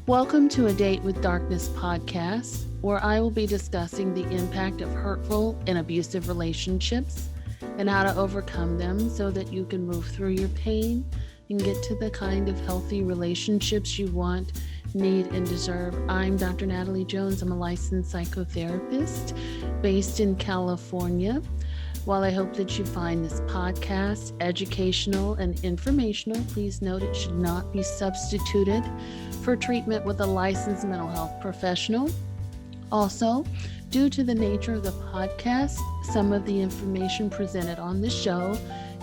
Welcome to A Date with Darkness podcast, where I will be discussing the impact of hurtful and abusive relationships and how to overcome them so that you can move through your pain and get to the kind of healthy relationships you want, need, and deserve. I'm Dr. Natalie Jones. I'm a licensed psychotherapist based in California. While I hope that you find this podcast educational and informational, please note it should not be substituted for treatment with a licensed mental health professional. Also, due to the nature of the podcast, some of the information presented on the show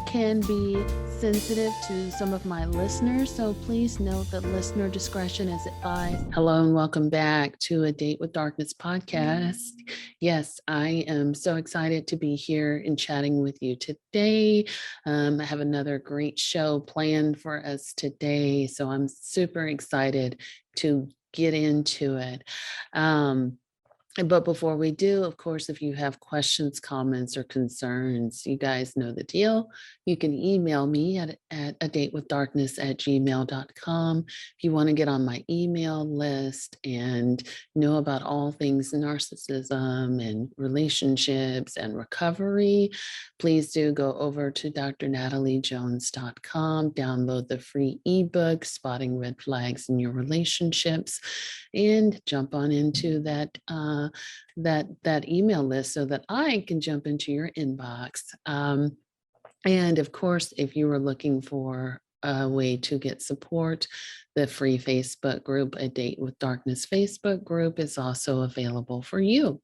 can be sensitive to some of my listeners, so please note that listener discretion is advised. Hello and welcome back to A Date with Darkness podcast. Yes, I am so excited to be here and chatting with you today. I have another great show planned for us today, so I'm super excited to get into it. But before we do, of course, if you have questions, comments, or concerns, you guys know the deal. You can email me at adatewithdarkness@gmail.com. If you want to get on my email list and know about all things narcissism and relationships and recovery, please do go over to drnataliejones.com, download the free ebook, Spotting Red Flags in Your Relationships, and jump on into that email list so that I can jump into your inbox. And of course, if you are looking for a way to get support, the free Facebook group, A Date with Darkness Facebook group, is also available for you.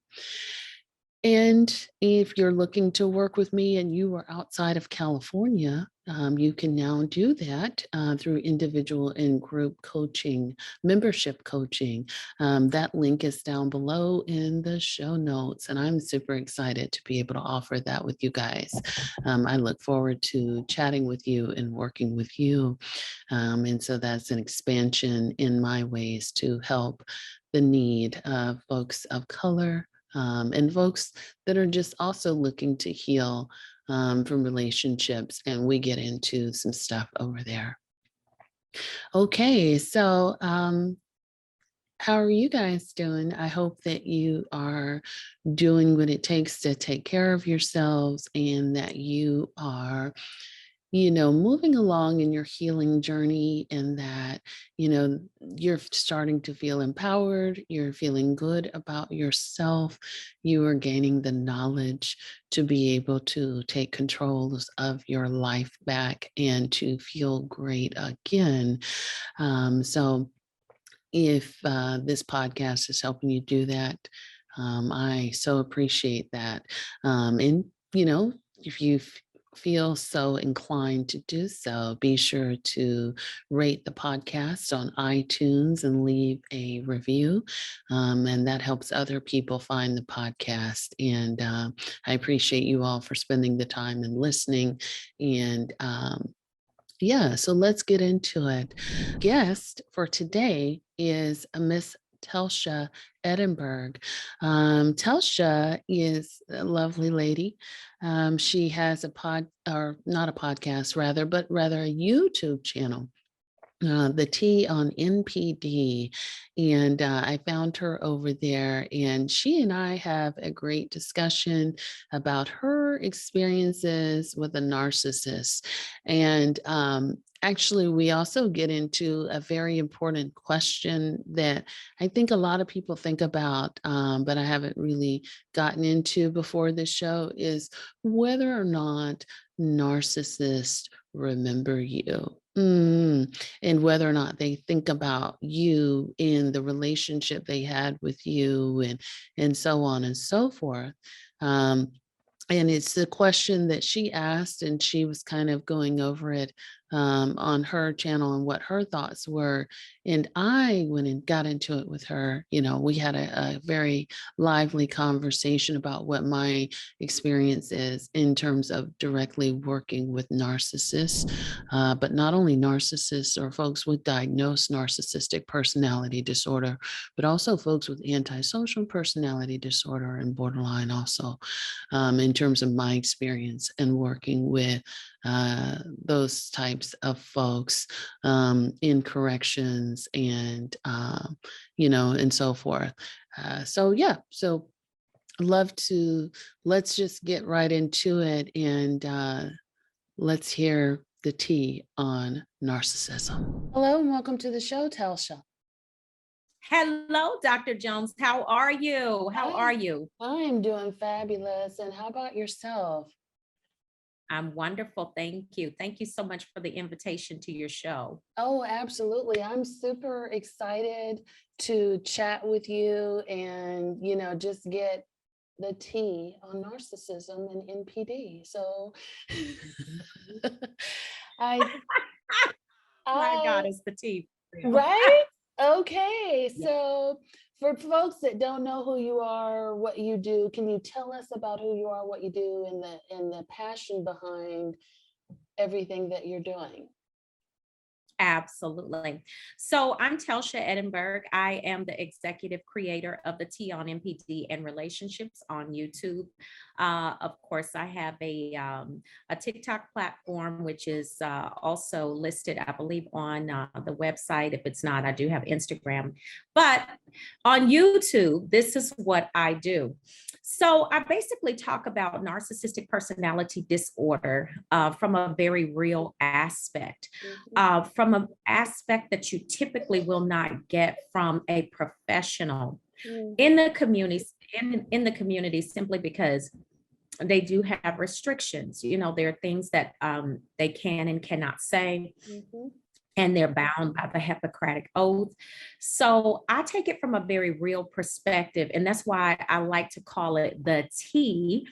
And if you're looking to work with me and you are outside of California, you can now do that through individual and group coaching, membership coaching. That link is down below in the show notes, and I'm super excited to be able to offer that with you guys. I look forward to chatting with you and working with you. And so that's an expansion in my ways to help the need of folks of color, and folks that are just also looking to heal from relationships, and we get into some stuff over there. Okay, so how are you guys doing? I hope that you are doing what it takes to take care of yourselves and that you are moving along in your healing journey, and that, you're starting to feel empowered, you're feeling good about yourself, you are gaining the knowledge to be able to take control of your life back and to feel great again. So if this podcast is helping you do that, I so appreciate that. And, if you feel so inclined to do so, be sure to rate the podcast on iTunes and leave a review. And that helps other people find the podcast. And I appreciate you all for spending the time and listening. And so let's get into it. Guest for today is Miss Telsha Edinburgh. Telsha is a lovely lady. She has not a podcast, but rather a YouTube channel. The T on NPD, and I found her over there, and she and I have a great discussion about her experiences with a narcissist. And actually, we also get into a very important question that I think a lot of people think about, but I haven't really gotten into before this show, is whether or not narcissists remember you. And whether or not they think about you in the relationship they had with you, and so on and so forth. And it's the question that she asked, and she was kind of going over it on her channel and what her thoughts were. And I went and got into it with her. We had a very lively conversation about what my experience is in terms of directly working with narcissists, but not only narcissists or folks with diagnosed narcissistic personality disorder, but also folks with antisocial personality disorder and borderline also, in terms of my experience and working with those types of folks in corrections and, and so forth. So let's just get right into it and let's hear the tea on narcissism. Hello and welcome to the show, Telsha. Hello, Dr. Jones. How are you? How are you? I'm doing fabulous. And how about yourself? I'm wonderful. Thank you. Thank you so much for the invitation to your show. Oh, absolutely. I'm super excited to chat with you and, just get the tea on narcissism and NPD. So I, My God, I, it's the tea. right? Okay. So for folks that don't know who you are, what you do, can you tell us about who you are, what you do, and the passion behind everything that you're doing? Absolutely. So I'm Telsha Edinburgh. I am the executive creator of the Tea on MPD and Relationships on YouTube. Of course, I have a TikTok platform, which is also listed, I believe, on the website. If it's not, I do have Instagram. But on YouTube, this is what I do. So I basically talk about narcissistic personality disorder from a very real aspect, from an aspect that you typically will not get from a professional in the community, in the community, simply because they do have restrictions. There are things that they can and cannot say. And they're bound by the Hippocratic Oath. So I take it from a very real perspective. And that's why I like to call it the tea,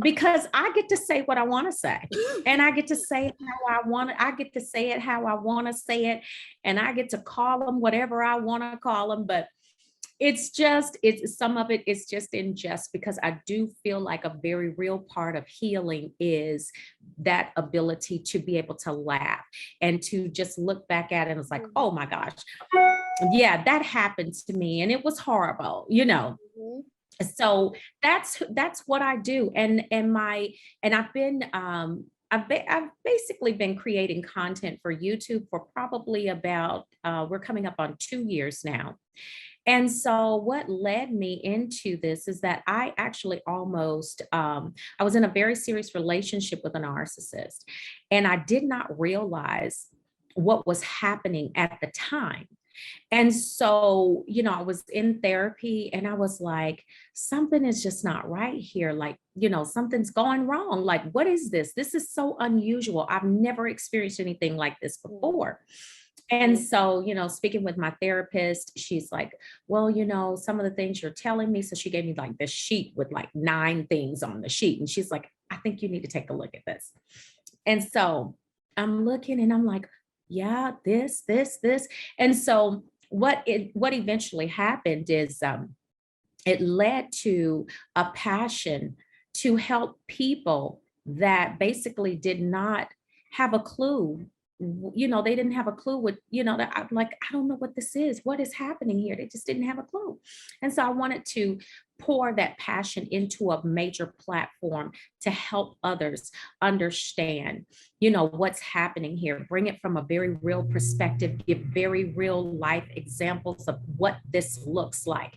because I get to say what I want to say. And I get to say it how I want to. I get to say it how I want to say it. And I get to call them whatever I want to call them. But it's some of it is just in jest, because I do feel like a very real part of healing is that ability to be able to laugh and to just look back at it and it's like, oh my gosh, yeah, that happened to me and it was horrible. So that's what I do. And I've basically been creating content for YouTube for probably about we're coming up on 2 years now. And so what led me into this is that I actually I was in a very serious relationship with a narcissist, and I did not realize what was happening at the time. And so, I was in therapy and I was like, something is just not right here. Like, something's going wrong. Like, what is this? This is so unusual. I've never experienced anything like this before. And so, speaking with my therapist, she's like, well, some of the things you're telling me. So she gave me like this sheet with like 9 things on the sheet. And she's like, I think you need to take a look at this. And so I'm looking and I'm like, yeah, this. And so what eventually happened is it led to a passion to help people that basically did not have a clue. They didn't have a clue what, that I'm like, I don't know what this is. What is happening here? They just didn't have a clue. And so I wanted to pour that passion into a major platform to help others understand, what's happening here, bring it from a very real perspective, give very real life examples of what this looks like.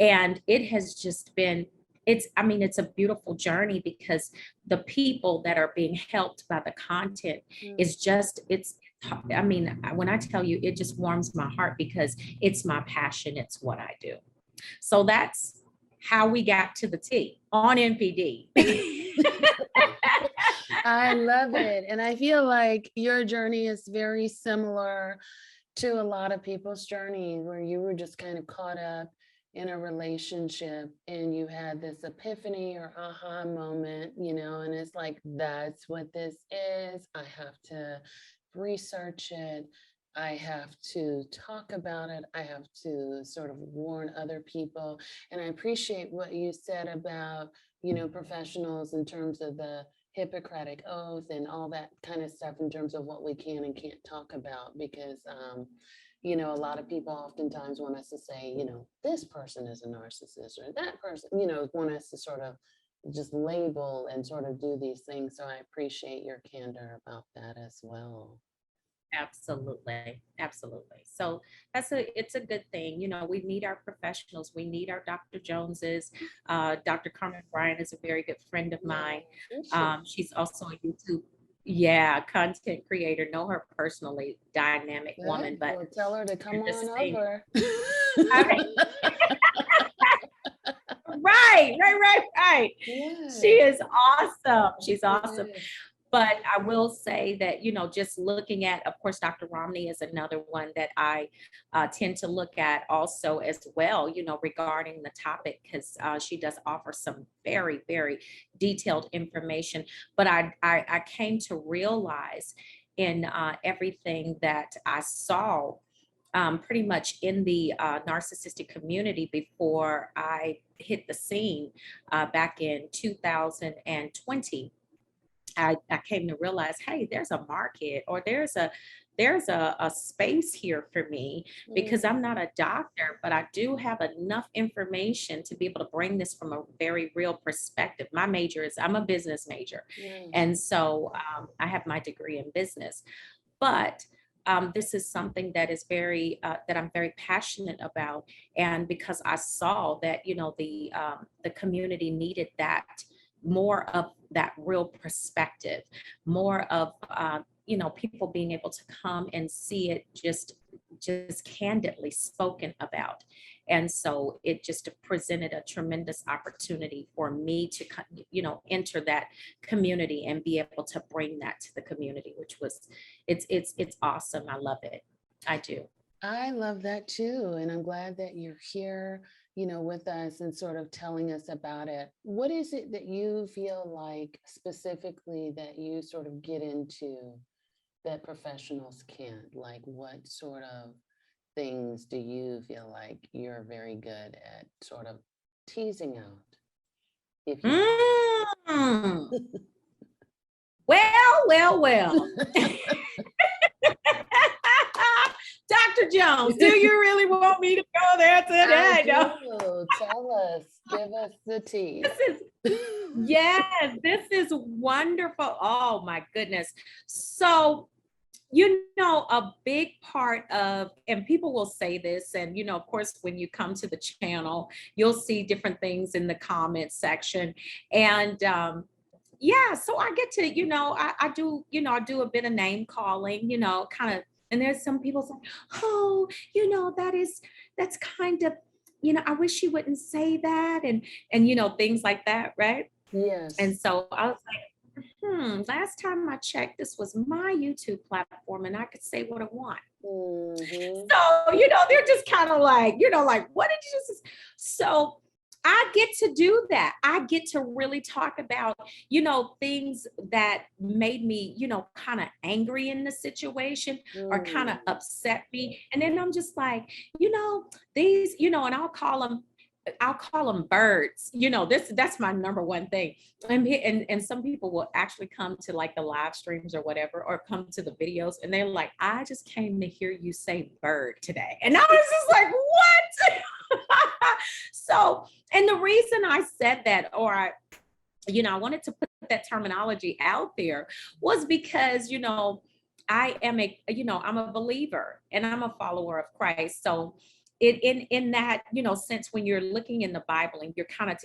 And it has just been, it's a beautiful journey, because the people that are being helped by the content is just, when I tell you, it just warms my heart because it's my passion. It's what I do. So that's how we got to the tea on NPD. I love it. And I feel like your journey is very similar to a lot of people's journey, where you were just kind of caught up in a relationship and you had this epiphany or aha moment, and it's like, that's what this is. I have to research it. I have to talk about it. I have to sort of warn other people. And I appreciate what you said about, professionals in terms of the Hippocratic Oath and all that kind of stuff in terms of what we can and can't talk about, because a lot of people oftentimes want us to say, this person is a narcissist or that person, want us to sort of just label and sort of do these things. So I appreciate your candor about that as well. Absolutely. Absolutely. So it's a good thing. We need our professionals. We need our Dr. Joneses. Dr. Carmen Bryan is a very good friend of mine. She's also a YouTube, yeah, content creator. Know her personally, dynamic woman, but Well, tell her to come on thing. over. Right. Yes. She is awesome. She's awesome. But I will say that, just looking at, of course, Dr. Romney is another one that I tend to look at also as well, regarding the topic, because she does offer some very, very detailed information. But I came to realize in everything that I saw pretty much in the narcissistic community before I hit the scene back in 2020. I came to realize, hey, there's a market, or there's a space here for me, because I'm not a doctor, but I do have enough information to be able to bring this from a very real perspective. My major is, I'm a business major. And so I have my degree in business, but this is something that is that I'm very passionate about. And because I saw that, the community needed that, more of that real perspective, more of people being able to come and see it just candidly spoken about. And so it just presented a tremendous opportunity for me to enter that community and be able to bring that to the community, which was it's awesome. I love it. I do. I love that too. And I'm glad that you're here, with us and sort of telling us about it. What is it that you feel like specifically that you sort of get into that professionals can't? Like, what sort of things do you feel like you're very good at sort of teasing out? If you Well. Dr. Jones, do you really want me to go there today? I do. Tell us, give us the tea. Yes, this is wonderful. Oh my goodness. So, a big part of, and people will say this, and, of course, when you come to the channel, you'll see different things in the comments section. And, yeah, so I get to, I do a bit of name calling, kind of, and there's some people say, oh, that's kind of, I wish you wouldn't say that. And, things like that. Right. Yes. And so I was like, last time I checked, this was my YouTube platform and I could say what I want. So, they're just kind of like, what did you just, so I get to do that. I get to really talk about, things that made me, kind of angry in the situation or kind of upset me. And then I'm just like, these, and I'll call them birds. That's my number one thing. And some people will actually come to like the live streams or whatever, or come to the videos and they're like, I just came to hear you say bird today. And I was just like, what? So, and the reason I said that, or I wanted to put that terminology out there was because, I am I'm a believer and I'm a follower of Christ. So in that, sense, when you're looking in the Bible and you're kind of,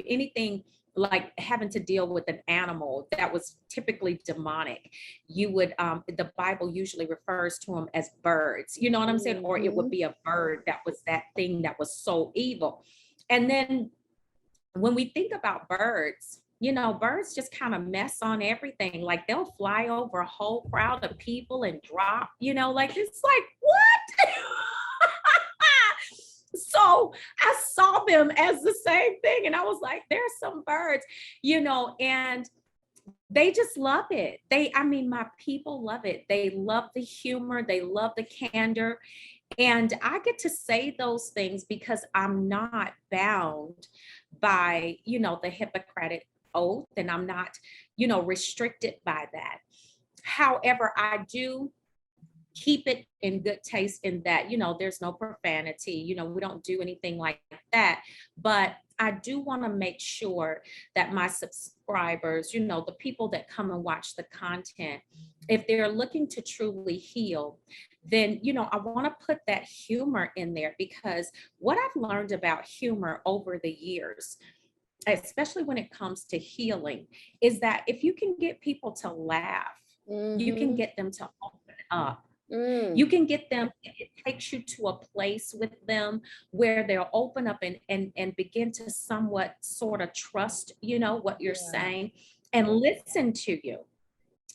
anything like having to deal with an animal that was typically demonic, you would, the Bible usually refers to them as birds, you know what I'm saying? Or it would be a bird that was that thing that was so evil. And then when we think about birds, birds just kind of mess on everything. Like they'll fly over a whole crowd of people and drop, like, it's like, what? So I saw them as the same thing. And I was like, there's some birds, and they just love it. My people love it. They love the humor. They love the candor. And I get to say those things because I'm not bound by, the Hippocratic oath, and I'm not, restricted by that. However, I do keep it in good taste in that, there's no profanity, we don't do anything like that. But I do want to make sure that my subscribers, the people that come and watch the content, if they're looking to truly heal, then, I want to put that humor in there, because what I've learned about humor over the years, especially when it comes to healing, is that if you can get people to laugh, you can get them to open up. You can get them, it takes you to a place with them where they'll open up and begin to somewhat sort of trust, what you're saying, and listen to you.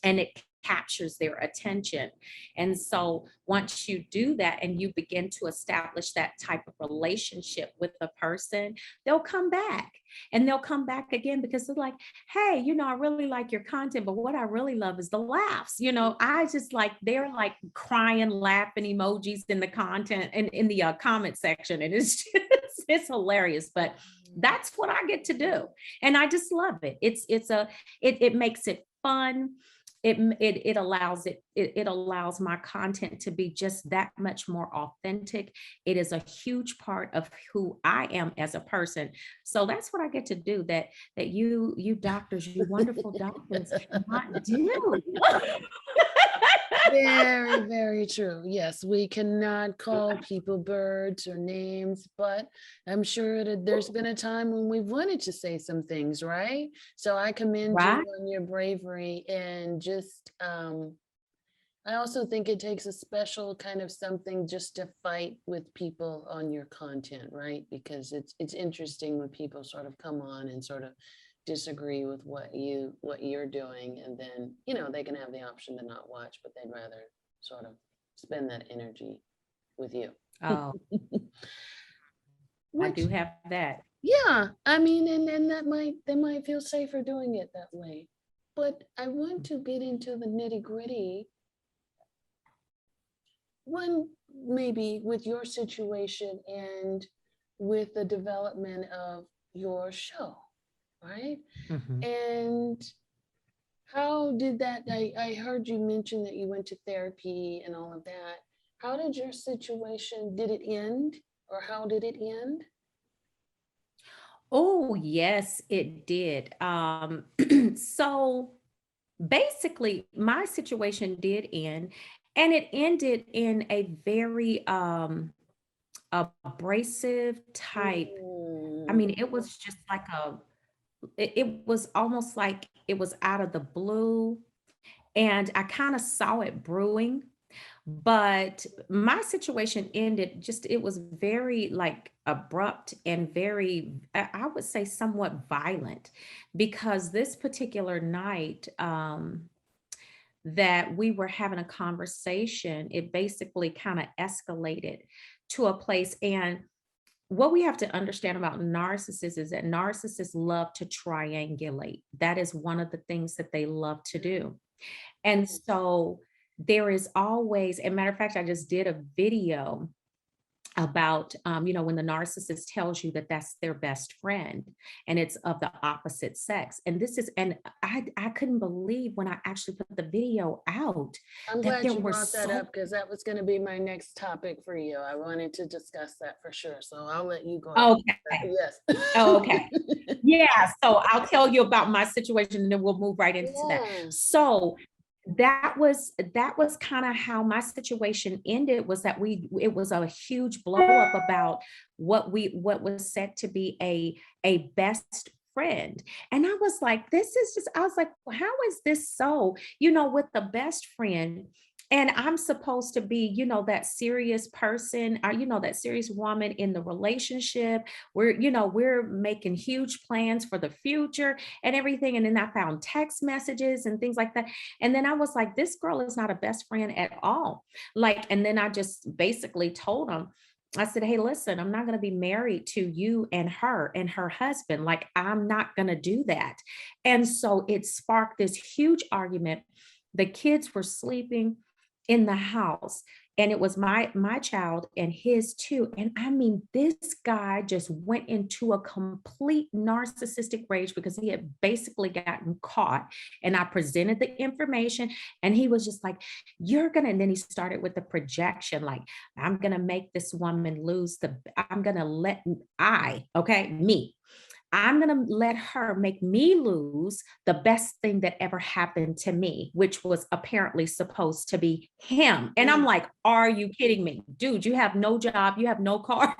And it captures their attention. And so once you do that and you begin to establish that type of relationship with a person, they'll come back, and they'll come back again, because they're like, hey, I really like your content, but what I really love is the laughs. I just like, they're like crying, laughing emojis in the content and in the comment section. And it's just, it's hilarious, but that's what I get to do. And I just love it. It makes it fun. It allows my content to be just that much more authentic. It is a huge part of who I am as a person. So that's what I get to do, that you doctors, you wonderful doctors, not do. Very, very true. Yes, we cannot call people birds or names, but I'm sure that there's been a time when we've wanted to say some things, right? So I commend you on your bravery, and just I also think it takes a special kind of something just to fight with people on your content, right? Because it's interesting when people sort of come on and sort of disagree with what you're doing, and then they can have the option to not watch, but they'd rather sort of spend that energy with you. Oh, I do have that. Yeah, I mean, and they might feel safer doing it that way. But I want to get into the nitty-gritty. One, maybe with your situation and with the development of your show, right? And how did that, I heard you mention that you went to therapy and all of that. How did your situation, did it end, or how did it end? Oh, yes, it did. So basically, my situation did end, and it ended in a very abrasive type. I mean, it was just like it was almost like it was out of the blue, and I kind of saw it brewing. But my situation ended just, it was very like abrupt and very, I would say somewhat violent, because this particular night that we were having a conversation, it basically kind of escalated to a place. And what we have to understand about narcissists is that narcissists love to triangulate. That is one of the things that they love to do. And so there is always, a matter of fact, I just did a video about, when the narcissist tells you that that's their best friend and it's of the opposite sex. And I couldn't believe when I actually put the video out. I'm glad you brought that up, because that was going to be my next topic for you. I wanted to discuss that for sure. So I'll let you go. Okay. Yes. Okay. Yeah. So I'll tell you about my situation, and then we'll move right into that. So that was kind of how my situation ended, was that it was a huge blow up about what was said to be a best friend. And I was like, I was like, well, how is this so, with the best friend? And I'm supposed to be, that serious person, that serious woman in the relationship where, we're making huge plans for the future and everything. And then I found text messages and things like that. And then I was like, this girl is not a best friend at all. Like, and then I just basically told him, I said, hey, listen, I'm not going to be married to you and her husband. Like, I'm not going to do that. And so it sparked this huge argument. The kids were sleeping in the house. And it was my child and his too. And I mean, this guy just went into a complete narcissistic rage because he had basically gotten caught. And I presented the information, and he was just like, you're gonna, and then he started with the projection, like, I'm gonna make this woman lose I'm gonna let me, I'm going to let her make me lose the best thing that ever happened to me, which was apparently supposed to be him. And I'm like, are you kidding me? Dude, you have no job, you have no car.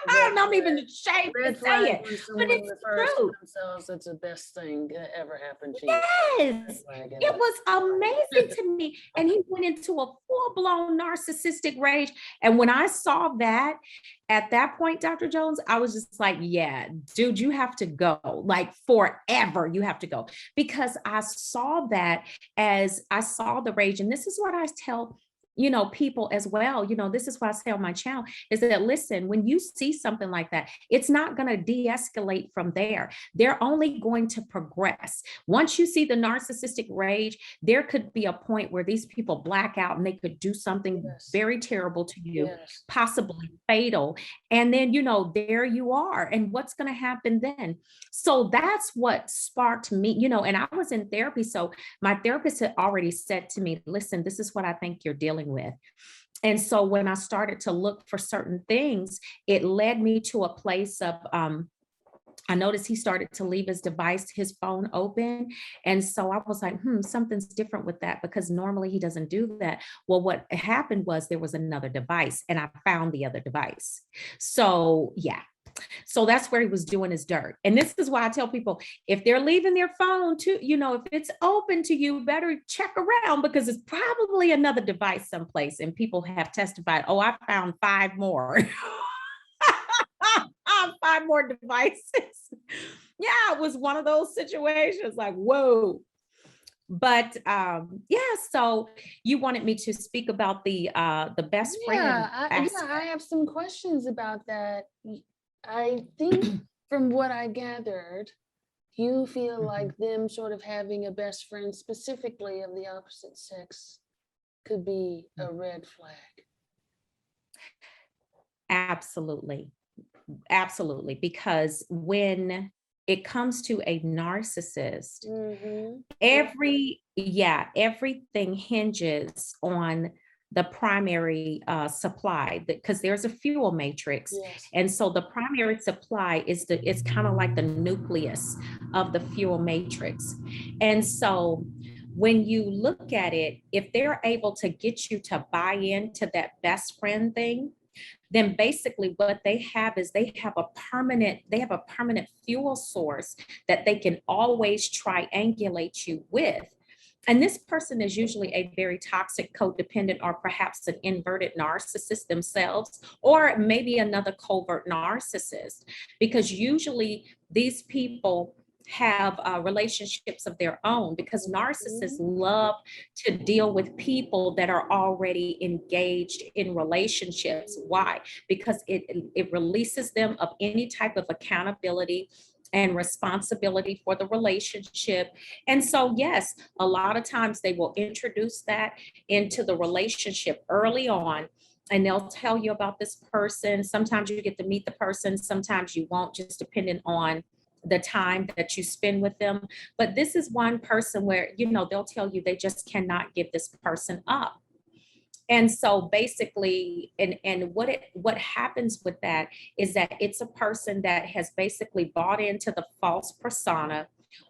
I'm not even ashamed to say it, but it's true. Themselves, it's the best thing that ever happened to you. Yes, it was amazing to me. And he went into a full-blown narcissistic rage. And when I saw that, at that point, Dr. Jones, I was just like, yeah, dude, you have to go. Like forever, you have to go. Because I saw that as I saw the rage. And this is what I tell people as well. This is what I say on my channel is that, listen, when you see something like that, it's not going to de-escalate from there. They're only going to progress. Once you see the narcissistic rage, there could be a point where these people black out and they could do something very terrible to you, possibly fatal. And then, there you are. And what's going to happen then? So that's what sparked me, and I was in therapy. So my therapist had already said to me, listen, this is what I think you're dealing with. And so when I started to look for certain things, it led me to a place of, I noticed he started to leave his phone open. And so I was like, something's different with that, because normally he doesn't do that. Well, what happened was there was another device, and I found the other device. So yeah. So that's where he was doing his dirt. And this is why I tell people, if they're leaving their phone too, if it's open to you, better check around, because it's probably another device someplace. And people have testified, oh, I found 5 more. 5 more devices. Yeah, it was one of those situations like, whoa. But so you wanted me to speak about the best friend. I have some questions about that. I think from what I gathered, you feel like them sort of having a best friend specifically of the opposite sex could be a red flag. Absolutely. Absolutely. Because when it comes to a narcissist, everything hinges on the primary supply, because there's a fuel matrix. And so the primary supply is it's kind of like the nucleus of the fuel matrix. And so when you look at it, if they're able to get you to buy into that best friend thing, then basically what they have is they have a permanent fuel source that they can always triangulate you with. And this person is usually a very toxic, codependent, or perhaps an inverted narcissist themselves, or maybe another covert narcissist, because usually these people have relationships of their own, because narcissists love to deal with people that are already engaged in relationships. Why? Because it releases them of any type of accountability and responsibility for the relationship. And so, yes, a lot of times they will introduce that into the relationship early on, and they'll tell you about this person. Sometimes you get to meet the person, sometimes you won't, just depending on the time that you spend with them. But this is one person where, they'll tell you they just cannot give this person up. And so basically, and what happens with that is that it's a person that has basically bought into the false persona,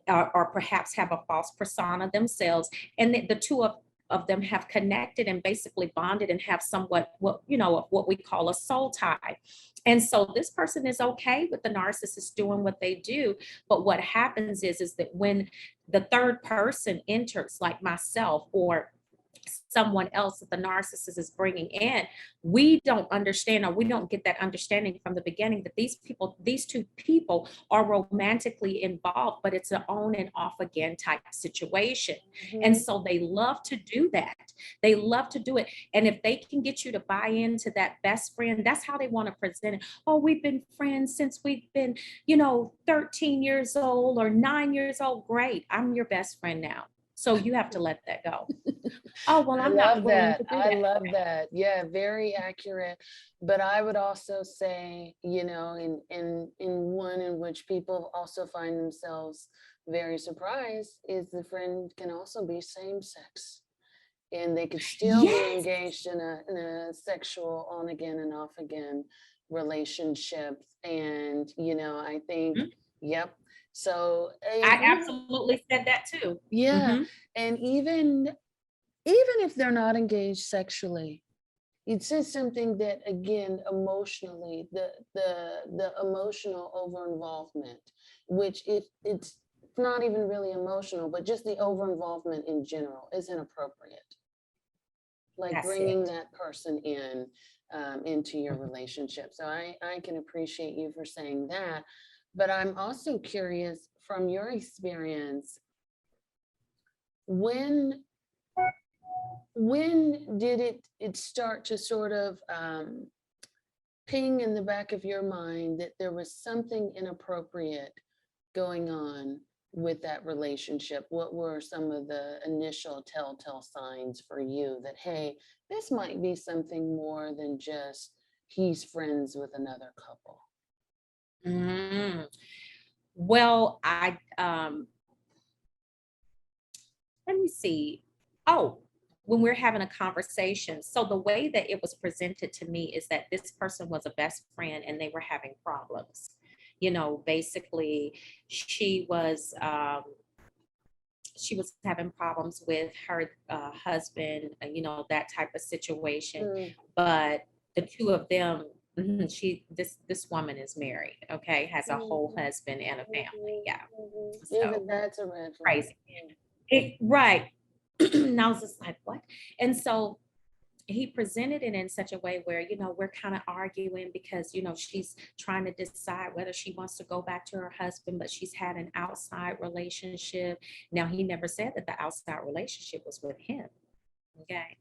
or perhaps have a false persona themselves. And the two of them have connected and basically bonded and have somewhat what we call a soul tie. And so this person is okay with the narcissist doing what they do. But what happens is that when the third person enters, like myself or someone else that the narcissist is bringing in, we don't understand, or we don't get that understanding from the beginning, that these two people are romantically involved, but it's an on and off again type situation. And so they love to do that. They love to do it. And if they can get you to buy into that best friend, that's how they want to present it. Oh, we've been friends since we've been, 13 years old or 9 years old. Great. I'm your best friend now. So you have to let that go. Oh, well, I I'm not love willing that. to do I that. love that. Yeah, very accurate. But I would also say, you know, in one in which people also find themselves very surprised is the friend can also be same sex. And they could still be Yes. engaged in a sexual on again and off again relationship. And, you know, I think, Mhm. yep. So, and I even, absolutely said that too. yeah, Mhm. and even if they're not engaged sexually, it says something that again emotionally the emotional over involvement, which if it's not even really emotional, but just the over involvement in general is inappropriate. Like That's bringing it. that person in into your Mhm. relationship. So I can appreciate you for saying that, but I'm also curious from your experience, when did it start to sort of ping in the back of your mind that there was something inappropriate going on with that relationship? What were some of the initial telltale signs for you that, hey, this might be something more than just he's friends with another couple? Mm. Well, let me see. Oh, when we're having a conversation. So the way that it was presented to me is that this person was a best friend and they were having problems. Basically, she was um, she was having problems with her husband, that type of situation. Mm, But the two of them, this woman is married, okay, has a whole mhm, husband and a family. mhm, Yeah, mhm. so Even that's a red flag. crazy. Right. And I was just like, what? And so he presented it in such a way where, we're kind of arguing because, she's trying to decide whether she wants to go back to her husband, but she's had an outside relationship. Now, he never said that the outside relationship was with him. Okay.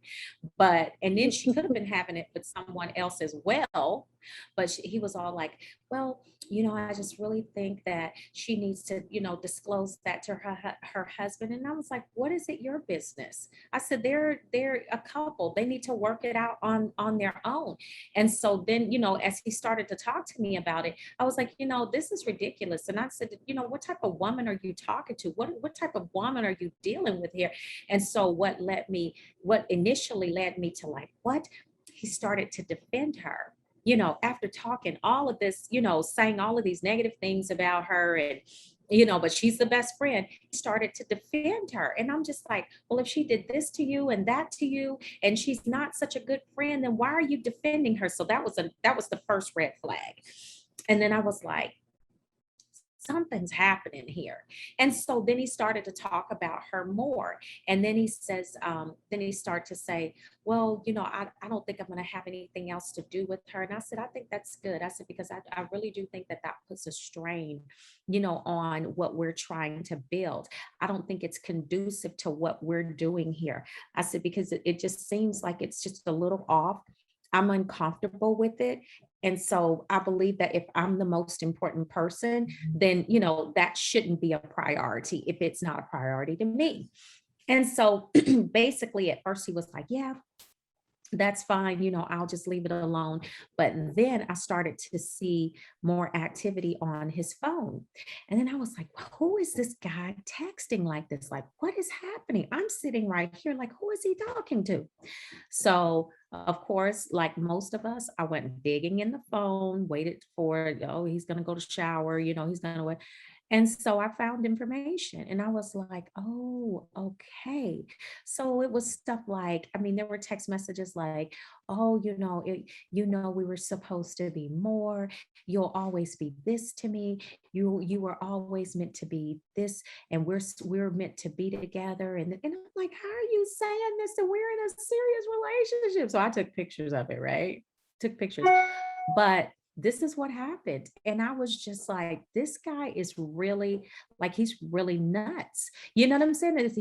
And then she could have been having it with someone else as well. But he was all like, well, I just really think that she needs to, disclose that to her husband. And I was like, what is it your business? I said, they're a couple. They need to work it out on their own. And so then, as he started to talk to me about it, I was like, this is ridiculous. And I said, what type of woman are you talking to? What type of woman are you dealing with here? And so what initially led me to like, what? He started to defend her, after talking all of this, saying all of these negative things about her and, but she's the best friend, he started to defend her. And I'm just like, well, if she did this to you and that to you, and she's not such a good friend, then why are you defending her? So that was the first red flag. And then I was like, something's happening here. And so then he started to talk about her more. And then he says, then he started to say, well, I don't think I'm going to have anything else to do with her. And I said, I think that's good. I said, because I really do think that puts a strain, on what we're trying to build. I don't think it's conducive to what we're doing here. I said, because it just seems like it's just a little off. I'm uncomfortable with it. And so I believe that if I'm the most important person, then, that shouldn't be a priority if it's not a priority to me. And so basically, at first, he was like, yeah, that's fine, I'll just leave it alone. But then I started to see more activity on his phone. And then I was like, well, who is this guy texting like this? Like, what is happening? I'm sitting right here, like, who is he talking to? So, of course, like most of us, I went digging in the phone, waited for, oh, he's going to go to shower, he's going to. And so I found information and I was like, oh, okay. So it was stuff like, I mean, there were text messages like, oh, we were supposed to be more. You'll always be this to me. You were always meant to be this, and we're meant to be together. And I'm like, how are you saying this? And we're in a serious relationship. So I took pictures of it, right? Took pictures. But this is what happened. And I was just like, this guy is really like, he's really nuts. You know what I'm saying? If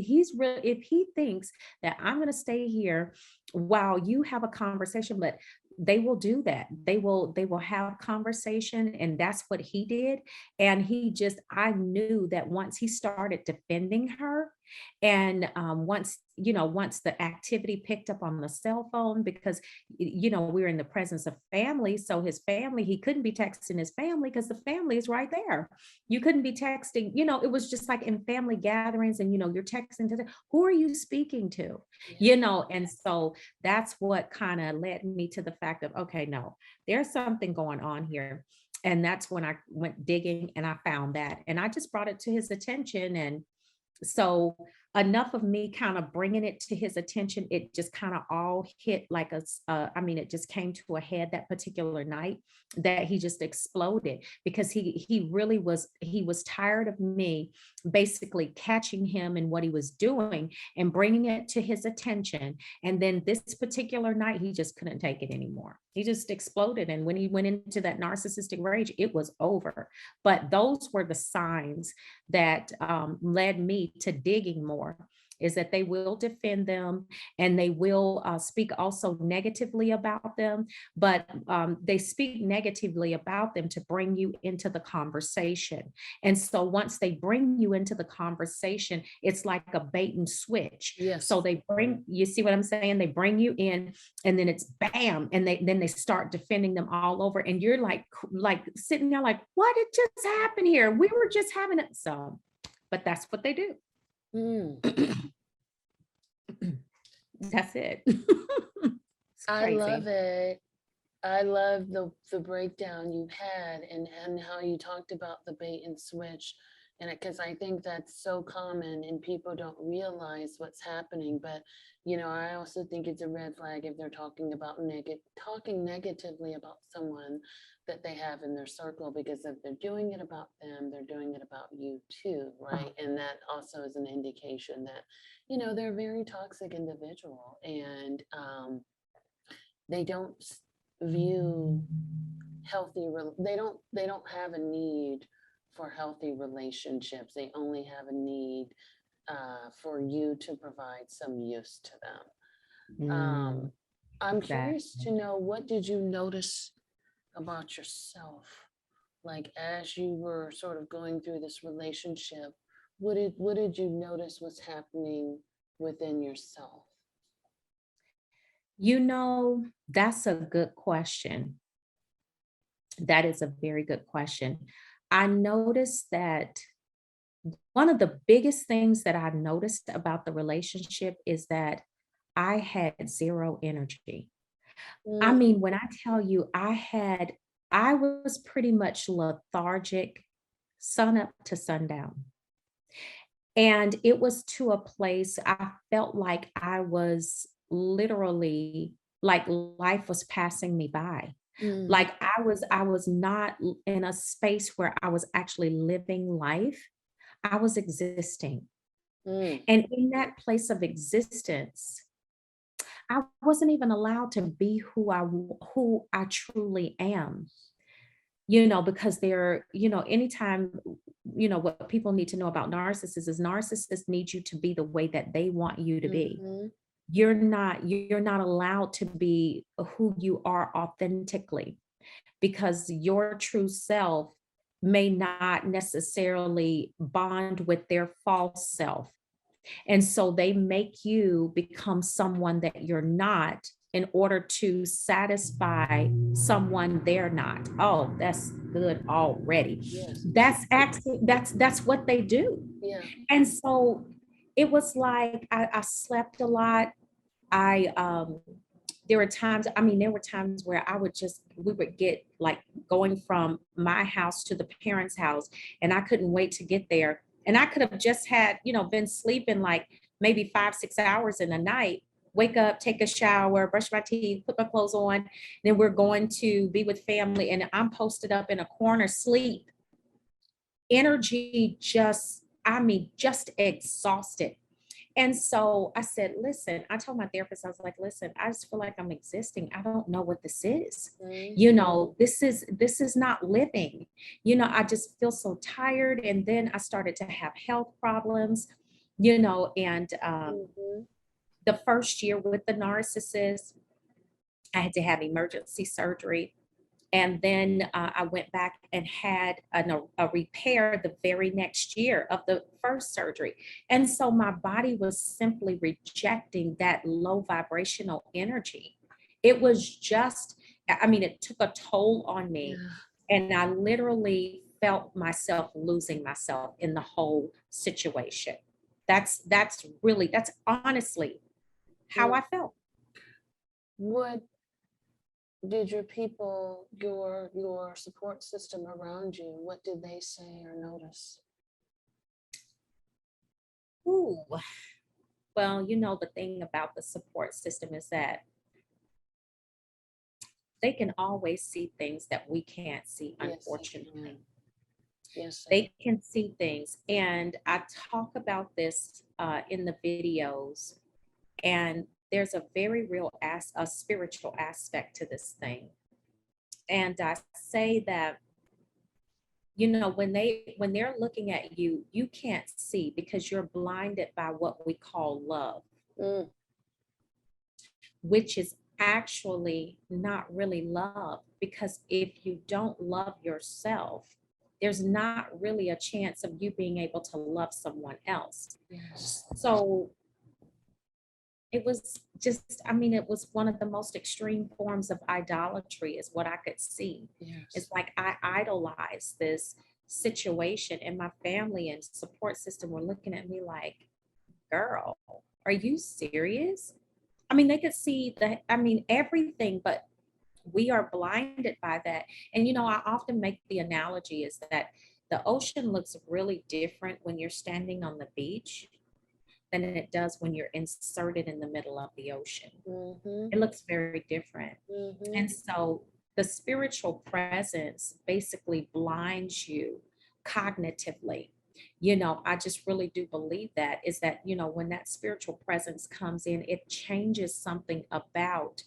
he thinks that I'm going to stay here while you have a conversation, but they will do that. They will have conversation. And that's what he did. And I knew that once he started defending her, And once the activity picked up on the cell phone, because we're in the presence of family, so his family, he couldn't be texting his family because the family is right there. You couldn't be texting, it was just like in family gatherings, and you're texting to who are you speaking to? And so that's what kind of led me to the fact of, okay, no, there's something going on here. And that's when I went digging and I found that. And I just brought it to his attention. And so enough of me kind of bringing it to his attention, it just kind of all hit like it just came to a head that particular night, that he just exploded, because he really was tired of me basically catching him in what he was doing and bringing it to his attention. And then this particular night, he just couldn't take it anymore. He just exploded. And when he went into that narcissistic rage, it was over. But those were the signs that led me to digging more, is that they will defend them, and they will speak also negatively about them, but they speak negatively about them to bring you into the conversation. And so once they bring you into the conversation, it's like a bait and switch. Yes. So you see what I'm saying? They bring you in, and then it's bam, and then they start defending them all over. And you're like sitting there like, what did just happen here? We were just having it. So, but that's what they do. That's it. I love it. I love the breakdown you had, and how you talked about the bait and switch, and because I think that's so common and people don't realize what's happening. But I also think it's a red flag if they're talking negatively about someone that they have in their circle, because if they're doing it about them, they're doing it about you too, right? And that also is an indication that they're a very toxic individual, and they don't view they don't have a need for healthy relationships. They only have a need for you to provide some use to them. I'm curious to know, what did you notice about yourself, like as you were sort of going through this relationship? What did you notice was happening within yourself? That's a good question. That is a very good question. I noticed that one of the biggest things that I noticed about the relationship is that I had zero energy. I mean, when I tell you I was pretty much lethargic, sun up to sundown. And it was to a place I felt like I was literally, like life was passing me by. Like I was not in a space where I was actually living life. I was existing. And in that place of existence, I wasn't even allowed to be who I truly am. Because anytime, what people need to know about narcissists is narcissists need you to be the way that they want you to be. You're not allowed to be who you are authentically, because your true self may not necessarily bond with their false self. And so they make you become someone that you're not in order to satisfy someone they're not. Oh, that's good already. Yes. That's actually that's what they do. Yeah. And so it was like I slept a lot. There were times where we would get like going from my house to the parents' house, and I couldn't wait to get there. And I could have just had, been sleeping like maybe 5-6 hours in the night, wake up, take a shower, brush my teeth, put my clothes on. Then we're going to be with family, and I'm posted up in a corner, sleep. Energy just exhausted. And so I said, listen, I told my therapist, I was like, listen, I just feel like I'm existing. I don't know what this is. This is not living. I just feel so tired. And then I started to have health problems, and the first year with the narcissist, I had to have emergency surgery. And then I went back and had a repair the very next year of the first surgery. And so my body was simply rejecting that low vibrational energy. It was just, I mean, it took a toll on me. Yeah. And I literally felt myself losing myself in the whole situation. That's honestly how I felt. What did your people, your support system around you, what did they say or notice? Ooh, well, you know, the thing about the support system is that they can always see things that we can't see, unfortunately. Yes, They can see things. And I talk about this in the videos, and there's a very real a spiritual aspect to this thing. And I say that, you know, when they're looking at you, you can't see because you're blinded by what we call love, which is actually not really love, because if you don't love yourself, there's not really a chance of you being able to love someone else. Yes. So it was just, I mean, it was one of the most extreme forms of idolatry is what I could see. Yes. It's like I idolized this situation, and my family and support system were looking at me like, girl, are you serious? I mean, they could see everything, but we are blinded by that. And, you know, I often make the analogy is that the ocean looks really different when you're standing on the beach than it does when you're inserted in the middle of the ocean. It looks very different. And so the spiritual presence basically blinds you cognitively. You know, I just really do believe that is that, you know, when that spiritual presence comes in, it changes something about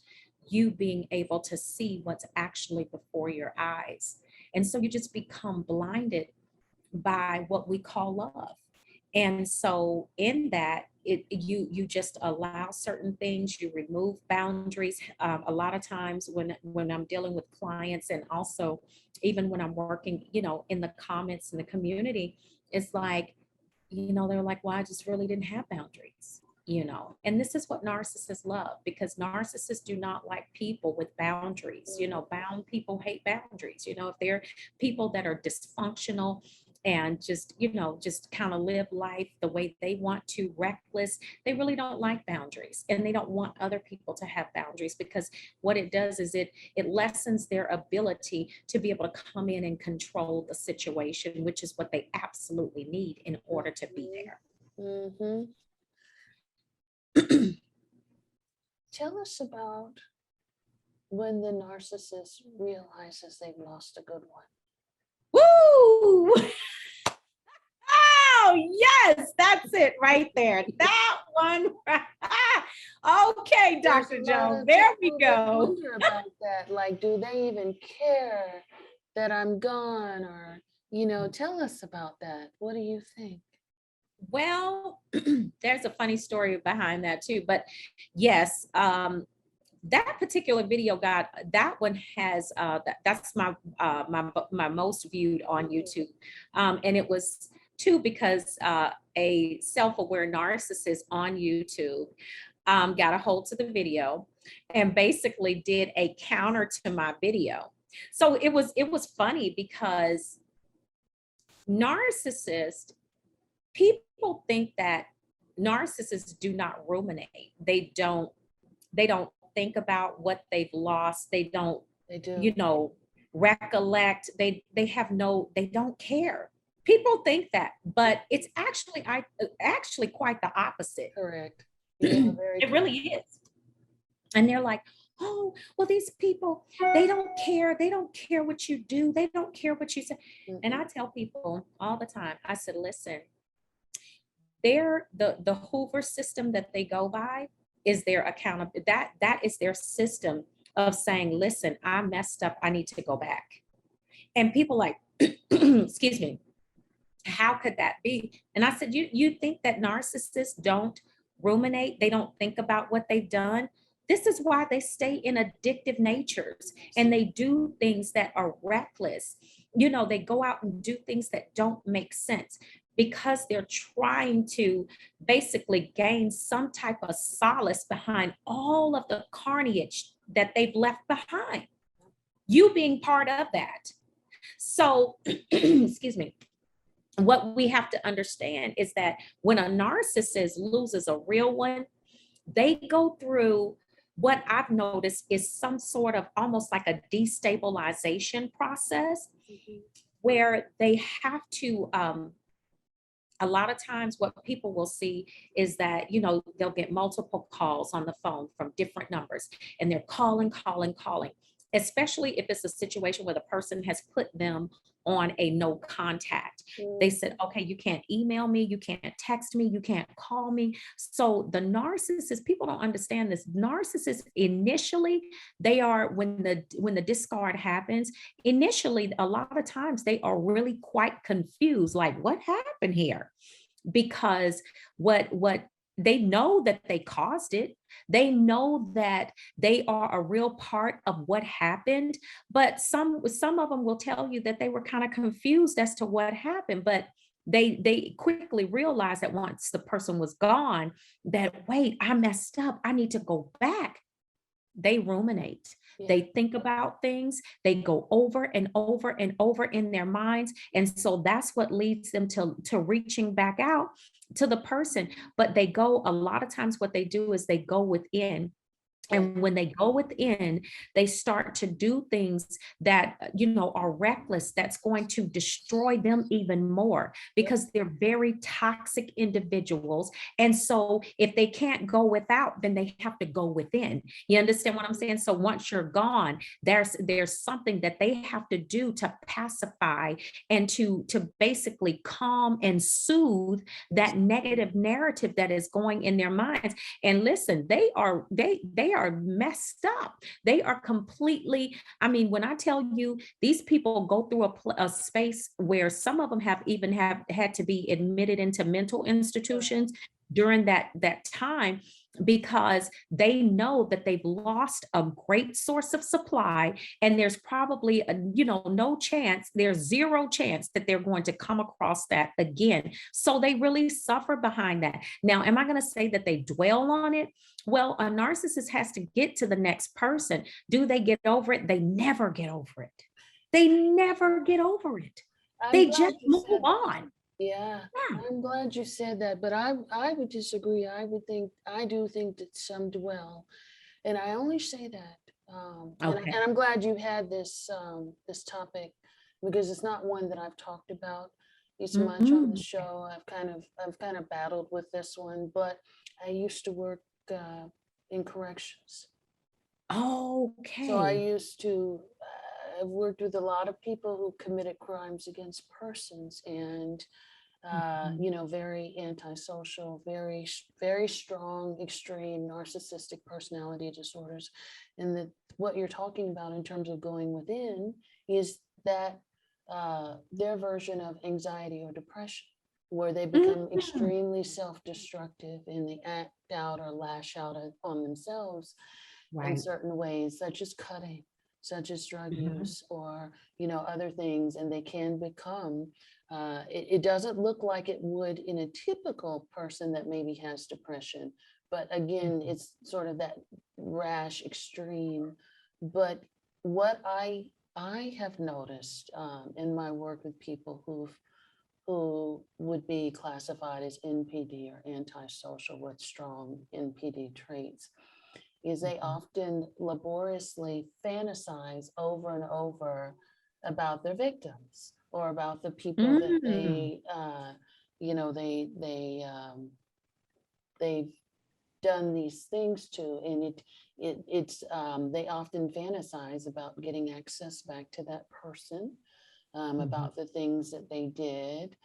you being able to see what's actually before your eyes. And so you just become blinded by what we call love. And so in that, you just allow certain things, you remove boundaries. A lot of times when I'm dealing with clients, and also even when I'm working, you know, in the comments in the community, it's like, you know, they're like, well, I just really didn't have boundaries, you know. And this is what narcissists love, because narcissists do not like people with boundaries. You know, bound people hate boundaries. You know, if they're people that are dysfunctional and just, you know, just kind of live life the way they want to, reckless, they really don't like boundaries, and they don't want other people to have boundaries, because what it does is it lessens their ability to be able to come in and control the situation, which is what they absolutely need in order to be there. Tell us about when the narcissist realizes they've lost a good one. Woo! Oh, yes, that's it right there. That one. Okay, Dr. Jones, there we go. Wonder about that. Like, do they even care that I'm gone? Or, you know, tell us about that. What do you think? Well, there's a funny story behind that too. But yes, that particular video that one has that's my most viewed on YouTube, and it was too because a self-aware narcissist on YouTube got a hold to the video and basically did a counter to my video. So it was funny because people think that narcissists do not ruminate. They don't think about what they've lost. They do, you know, recollect. They don't care. People think that, but it's actually quite the opposite. Correct. Yeah, it really is. And they're like, oh, well, these people, they don't care. They don't care what you do. They don't care what you say. And I tell people all the time, I said, listen, the Hoover system that they go by is their accountability. That is their system of saying, listen, I messed up. I need to go back. And people like, excuse me, how could that be? And I said, you think that narcissists don't ruminate? They don't think about what they've done? This is why they stay in addictive natures and they do things that are reckless. You know, they go out and do things that don't make sense because they're trying to basically gain some type of solace behind all of the carnage that they've left behind. You being part of that. So, excuse me, what we have to understand is that when a narcissist loses a real one, they go through what I've noticed is some sort of almost like a destabilization process where they have to a lot of times what people will see is that, you know, they'll get multiple calls on the phone from different numbers and they're calling, especially if it's a situation where the person has put them on a no contact. They said, okay, you can't email me, you can't text me, you can't call me. So the narcissist, people don't understand this. Narcissists initially, they are when the discard happens, initially, a lot of times they are really quite confused, like what happened here? Because what they know that they caused it. They know that they are a real part of what happened, but some of them will tell you that they were kind of confused as to what happened, but they quickly realized that once the person was gone, that wait, I messed up. I need to go back. They ruminate. Yeah. They think about things. They go over and over and over in their minds. And so that's what leads them to reaching back out to the person. But they go, a lot of times what they do is they go within. And when they go within, they start to do things that, you know, are reckless, that's going to destroy them even more because they're very toxic individuals. And so if they can't go without, then they have to go within. You understand what I'm saying? So once you're gone, there's something that they have to do to pacify and to basically calm and soothe that negative narrative that is going in their minds. And listen, they are messed up. They are completely, I mean, when I tell you these people go through a space where some of them have had to be admitted into mental institutions during that time, because they know that they've lost a great source of supply and there's probably no chance, there's zero chance that they're going to come across that again. So they really suffer behind that. Now, am I going to say that they dwell on it? Well, a narcissist has to get to the next person. Do they get over it? They never get over it. They never get over it. They just move on. Yeah, I'm glad you said that, but I would disagree. I do think that some dwell, and I only say that, and I'm glad you had this topic because it's not one that I've talked about as much on the show. I've kind of battled with this one, but I used to work in corrections. Okay. So I used to. I've worked with a lot of people who committed crimes against persons and, very antisocial, very, very strong, extreme narcissistic personality disorders. And what you're talking about in terms of going within is that their version of anxiety or depression, where they become extremely self-destructive and they act out or lash out on themselves in certain ways, such as cutting, such as drug use or, other things. And they can become, it doesn't look like it would in a typical person that maybe has depression. But again, it's sort of that rash extreme. But what I have noticed in my work with people who would be classified as NPD or antisocial with strong NPD traits, is they often laboriously fantasize over and over about their victims or about the people that they've done these things to, and they often fantasize about getting access back to that person, about the things that they did.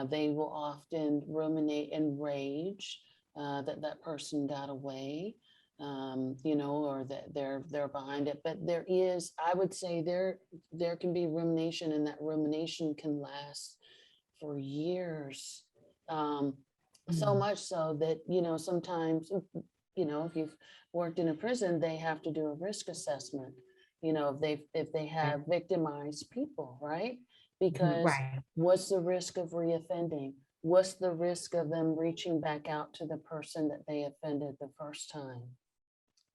They will often ruminate and rage that person got away. Or that they're behind it. But there is, I would say there can be rumination, and that rumination can last for years. So much so that, sometimes if you've worked in a prison, they have to do a risk assessment, if they have victimized people, right? Because Right. what's the risk of reoffending? What's the risk of them reaching back out to the person that they offended the first time?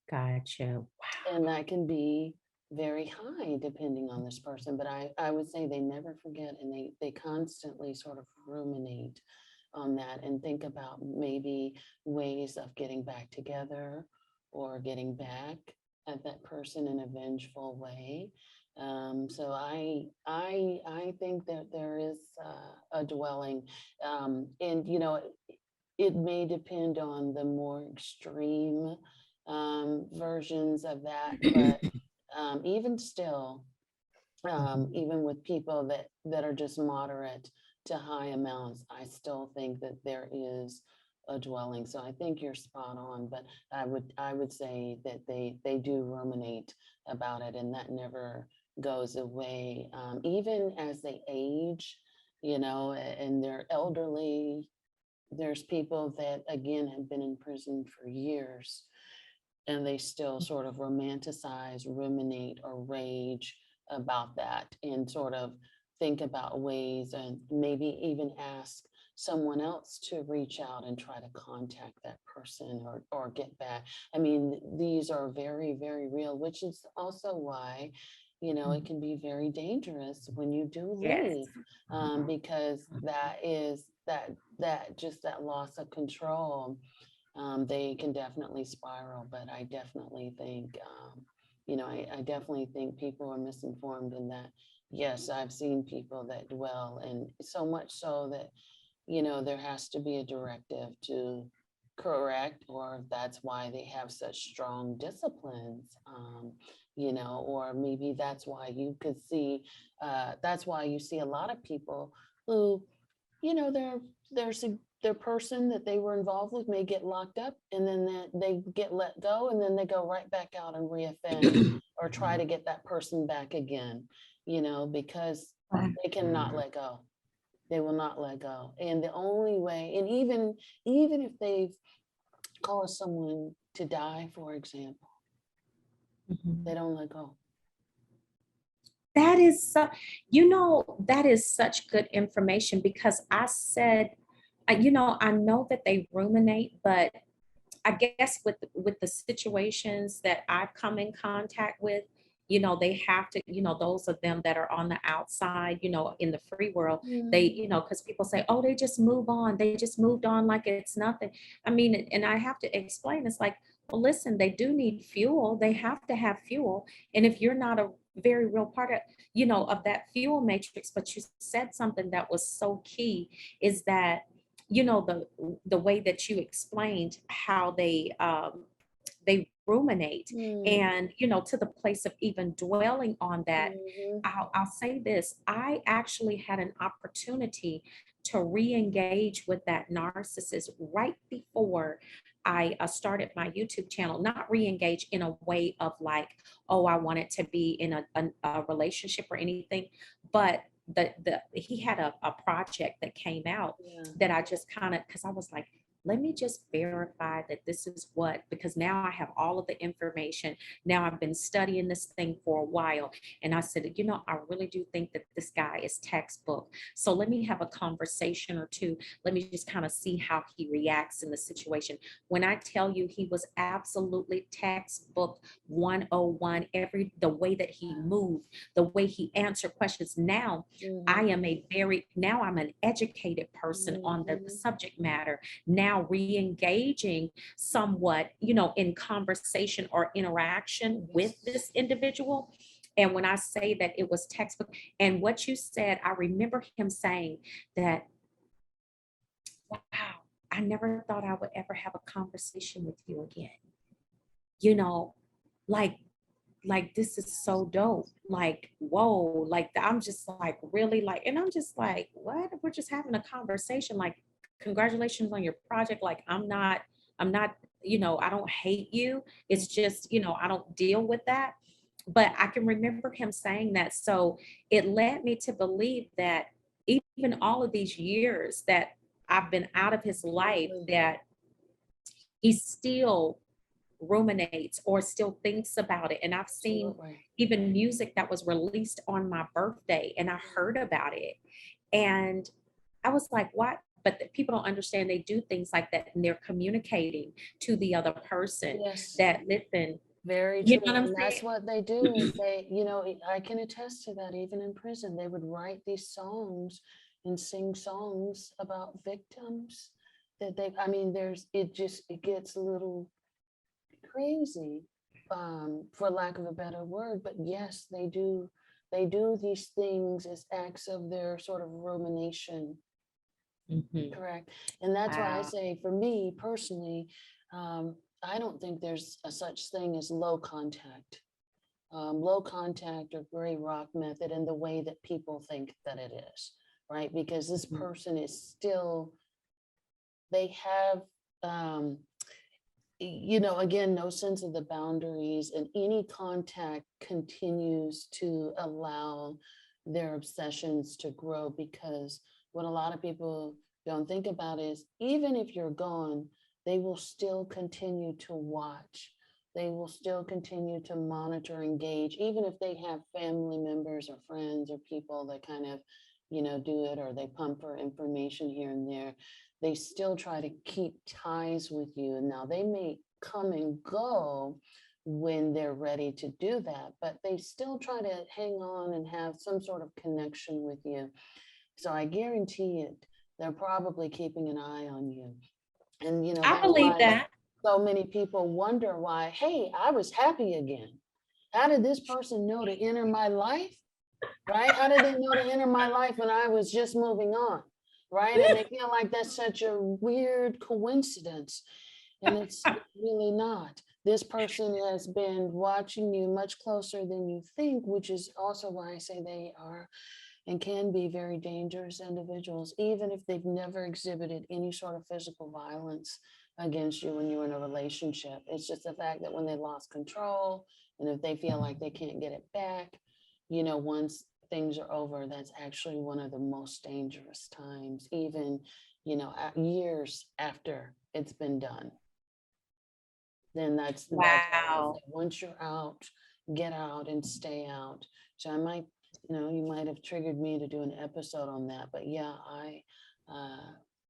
Gotcha. And that can be very high depending on this person. But I would say they never forget, and they constantly sort of ruminate on that and think about maybe ways of getting back together or getting back at that person in a vengeful way. So I think that there is a dwelling, and it may depend on the more extreme versions of that, but even still, even with people that are just moderate to high amounts, I still think that there is a dwelling. So I think you're spot on, but I would say that they do ruminate about it, and that never goes away. Even as they age, and they're elderly, there's people that again have been in prison for years, and they still sort of romanticize, ruminate, or rage about that, and sort of think about ways, and maybe even ask someone else to reach out and try to contact that person, or get back. I mean, these are very, very real, which is also why, it can be very dangerous when you do Yes. leave, because that is that loss of control. They can definitely spiral, but I definitely think, I definitely think people are misinformed in that. Yes, I've seen people that dwell, and so much so that, there has to be a directive to correct, or that's why they have such strong disciplines, or maybe that's why you could see, that's why you see a lot of people who, there's their person that they were involved with may get locked up, and then they get let go, and then they go right back out and reoffend, or try to get that person back again, because they cannot let go. They will not let go. And the only way, and even if they've caused someone to die, for example, they Mhm. don't let go. That is that is such good information because I said, I know that they ruminate, but I guess with the situations that I've come in contact with, they have to, those of them that are on the outside, in the free world, they, Mm. because people say, oh, they just move on, they just moved on like it's nothing. I mean, and I have to explain, it's like, well, listen, they do need fuel. They have to have fuel. And if you're not a very real part of, of that fuel matrix, but you said something that was so key is that the way that you explained how they ruminate Mm. and to the place of even dwelling on that. Mhm. I'll say this, I actually had an opportunity to re-engage with that narcissist right before I started my YouTube channel. Not re-engage in a way of like, oh, I wanted to be in a relationship or anything, but he had a project that came out Yeah. that I just kind of, because I was like, let me just verify that this is what, because now I have all of the information. Now I've been studying this thing for a while. And I said, I really do think that this guy is textbook. So let me have a conversation or two. Let me just kind of see how he reacts in the situation. When I tell you he was absolutely textbook 101, the way that he moved, the way he answered questions. Now Mhm. now I'm an educated person on the Mhm. subject matter, now re-engaging somewhat, in conversation or interaction with Yes. this individual. And when I say that it was textbook, and what you said, I remember him saying that, wow, I never thought I would ever have a conversation with you again. You know, like this is so dope. Like, whoa, like I'm just like really like, and I'm just like, what? We're just having a conversation. Like, congratulations on your project. Like, I'm not, I don't hate you. It's just, I don't deal with that. But I can remember him saying that. So it led me to believe that even all of these years that I've been out of his life, Absolutely. that he still ruminates or still thinks about it. And I've seen Absolutely. even music that was released on my birthday and I heard about it. And I was like, what? But people don't understand they do things like that and they're communicating to the other person Yes. that, listen, Very you true. know what I'm And that's saying? what they do is they, I can attest to that even in prison. They would write these songs and sing songs about victims that I mean, it gets a little crazy, for lack of a better word, but yes, they do these things as acts of their sort of rumination. Mhm. Correct. And that's why I Wow. say, for me personally, I don't think there's a such thing as low contact or gray rock method in the way that people think that it is, right? Because this Mhm. person is still, they have, um, again, no sense of the boundaries, and any contact continues to allow their obsessions to grow. Because what a lot of people don't think about is, even if you're gone, they will still continue to watch. They will still continue to monitor, engage, even if they have family members or friends or people that kind of, do it, or they pump for information here and there. They still try to keep ties with you. And now they may come and go when they're ready to do that, but they still try to hang on and have some sort of connection with you. So I guarantee it, they're probably keeping an eye on you. And, I that's believe why that. so many people wonder why, hey, I was happy again. How did this person know to enter my life? Right? How did they know to enter my life when I was just moving on? Right? And they feel like that's such a weird coincidence. And it's really not. This person has been watching you much closer than you think, which is also why I say they are and can be very dangerous individuals, even if they've never exhibited any sort of physical violence against you when you're in a relationship. It's just the fact that when they lost control, and if they feel like they can't get it back, once things are over, that's actually one of the most dangerous times, even, years after it's been done. Then that's why I Wow. say, once you're out, get out and stay out. So I might, you might have triggered me to do an episode on that, but yeah, I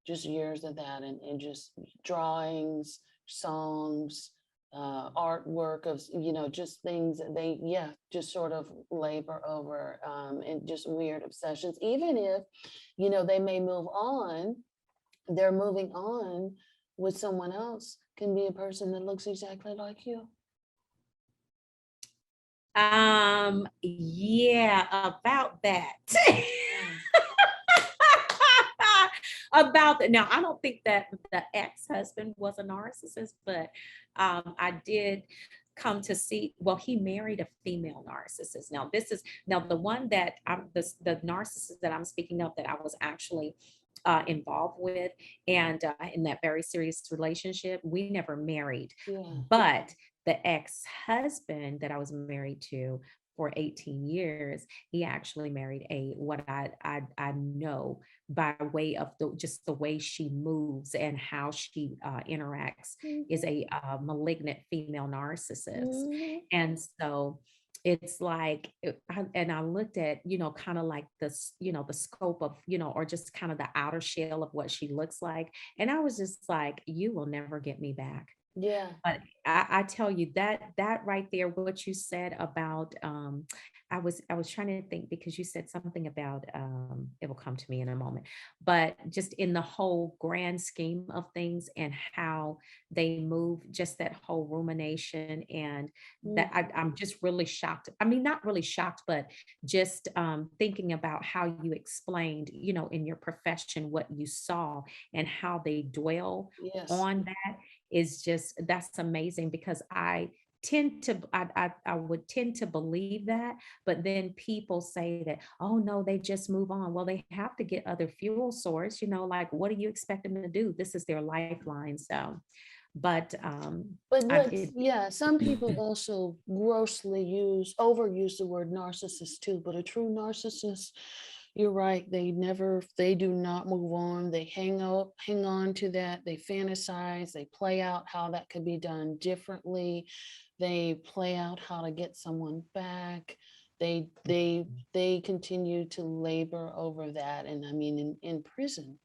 just years of that, and just drawings, songs, artwork of, just things that they, yeah, just sort of labor over, and just weird obsessions. Even if, they may move on, they're moving on with someone else, can be a person that looks exactly like you. Yeah, about that. Yeah. About that. Now, I don't think that the ex-husband was a narcissist, but I did come to see, well, he married a female narcissist. Now the one that the narcissist that I'm speaking of that I was actually involved with, and in that very serious relationship, we never married. Yeah. But the ex-husband that I was married to for 18 years, he actually married a what I know by way of just the way she moves and how she interacts is Mhm. a malignant female narcissist. Mhm. And so it's like, and I looked at, kind of like this, the scope of, or just kind of the outer shell of what she looks like. And I was just like, you will never get me back. Yeah. But I tell you that right there, what you said about, I was trying to think because you said something about, it will come to me in a moment, but just in the whole grand scheme of things and how they move, just that whole rumination, and that Mhm. I'm just really shocked. I mean, not really shocked, but just thinking about how you explained, in your profession, what you saw and how they dwell Yes. on that is just, that's amazing, because I would tend to believe that, but then people say that, oh no, they just move on. Well, they have to get other fuel source, like what do you expect them to do? This is their lifeline. So, but But I let's, did. yeah, some people also grossly overuse the word narcissist too, but a true narcissist You're right. They do not move on. They hang on to that. They fantasize, they play out how that could be done differently. They play out how to get someone back. They continue to labor over that. And I mean, in prison,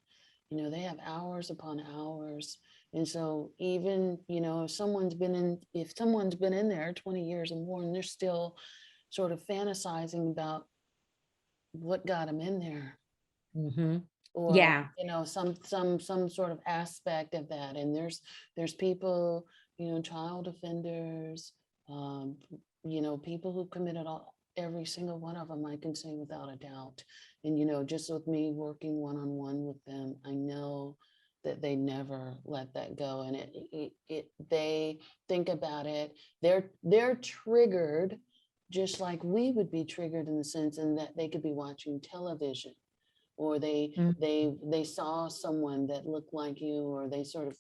they have hours upon hours. And so even, if someone's been in there 20 years and more, and they're still sort of fantasizing about what got them in there, Mhm. or Yeah. some sort of aspect of that. And there's people, child offenders, um people who committed every single one of them, I can say without a doubt. And just with me working one-on-one with them, I know that they never let that go. And they think about it, they're triggered just like we would be triggered, in the sense in that they could be watching television, or Mm. they saw someone that looked like you, or they sort of